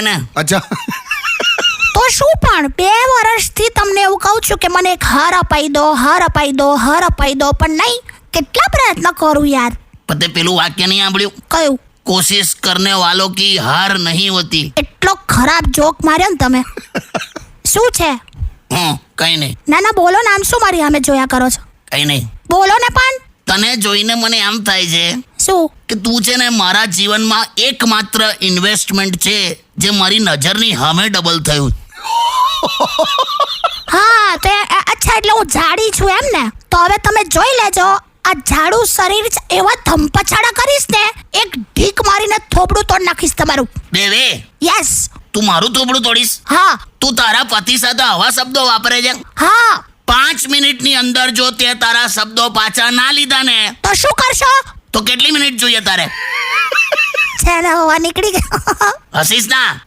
ને અચ્છા તો શું પણ 2 વર્ષથી તમને એવું કહું છું કે મને એક હાર અપાઈ દો, હાર અપાઈ દો, હાર અપાઈ દો, પણ નહીં. કેટલા પ્રયત્ન કરું યાર. પતે પેલું વાક્ય નહીં સાંભળ્યું? કયું? કોશિશ કરને વાલો કી હાર નહીં હોતી. એટલો ખરાબ જોક માર્યો ને તમે. શું છે? કઈ નહીં, ના ના બોલો, નામ શું મારી સામે જોયા કરો છો? કઈ નહીં. બોલો ને પણ. તને જોઈને મને આમ થાય છે શું? કે તું છે ને મારા જીવનમાં એકમાત્ર ઇન્વેસ્ટમેન્ટ છે જે મારી નજરની સામે ડબલ થયું. હા તે અચ્છા, એટલે હું જાડી છું એમ ને? તો હવે તમે જોઈ લેજો, આ જાડું શરીર છે, એવા ધમપછાડા કરીશ ને એક ઢીક મારીને થોબડું તોડ નાખીશ તમારું. બેવે, યસ. તું મારું થોબડું તોડીશ? હા તું તારા પતિ સાથે આવા શબ્દો વાપરે છે? હા. 5 મિનિટની અંદર જો તે તારા શબ્દો પાછા ના લીધા ને તો શું કરશો? તો કેટલી મિનિટ જોઈએ તારે? ચાલો હવા નીકળી ગઈ. હસીશ ના?